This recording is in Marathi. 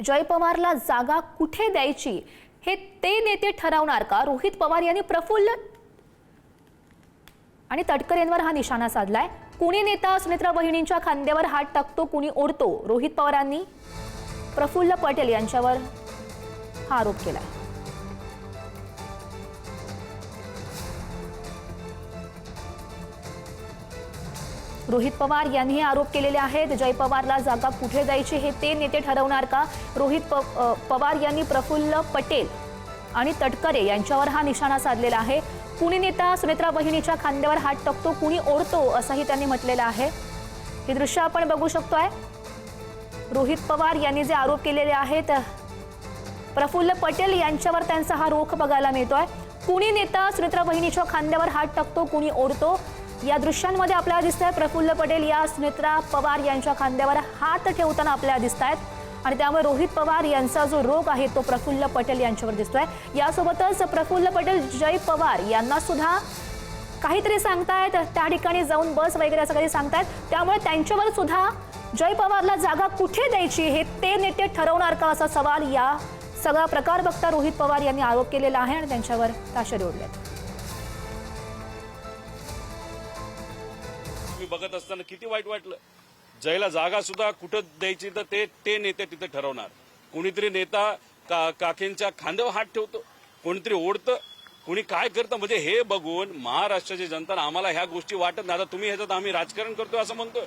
जय पवारला जागा कुठे द्यायची हे ते नेते ठरवणार का? रोहित पवार यांनी प्रफुल्ल आणि तटकरे यांवर हा निशाणा साधलाय। कुणी नेता सुनेत्रा वहिनींच्या खांद्यावर हात टाकतो, कुणी ओढतो। रोहित पवारांनी प्रफुल्ल पटेल यांच्यावर हा आरोप केलाय। रोहित पवार यांनी आरोप केलेले आहेत। जय पवारला जागा कुठे द्यायची हे ते नेते ठरवणार का? रोहित पवार यांनी प्रफुल्ल पटेल आणि तटकरे यांच्यावर हा निशाणा साधलेला आहे। कुणी नेता सुनेत्रा वहिनीच्या खांद्यावर हात टाकतो, कुणी ओढतो असंही त्यांनी म्हटलेलं आहे। हे दृश्य आपण बघू शकतोय। रोहित पवार यांनी जे आरोप केलेले आहेत प्रफुल्ल पटेल यांच्यावर त्यांचा हा रोख बघायला मिळतोय। कुणी नेता सुनेत्रा वहिनीच्या खांद्यावर हात टाकतो, कुणी ओढतो। या दृश्यांमध्ये आपल्याला दिसतंय प्रफुल्ल पटेल या सुनेत्रा पवार यांच्या खांद्यावर हात ठेवताना आपल्याला दिसतायत आणि त्यामुळे रोहित पवार यांचा जो रोग आहे तो प्रफुल्ल पटेल यांच्यावर दिसतोय। यासोबतच प्रफुल्ल पटेल जय पवार यांना सुद्धा काहीतरी सांगतायत, त्या ठिकाणी जाऊन बस वगैरे असं काही सांगतायत। त्यामुळे त्यांच्यावर सुद्धा जय पवारला जागा कुठे द्यायची हे ते नेते ठरवणार का असा सवाल या सगळा प्रकार बघता रोहित पवार यांनी आरोप केलेला आहे आणि त्यांच्यावर ताशेरे ओढलेत। मी बघत असताना किती वाईट वाटलं। जयला जागा सुद्धा कुठं द्यायची तर ते नेते तिथे ठरवणार। कोणीतरी नेता काकींच्या खांद्यावर हात ठेवतो, कोणीतरी ओढतं, कोणी काय करतं। म्हणजे हे बघून महाराष्ट्राची जनता आम्हाला ह्या गोष्टी वाटत नाही। आता तुम्ही ह्याच्यात आम्ही राजकारण करतोय असं म्हणतोय।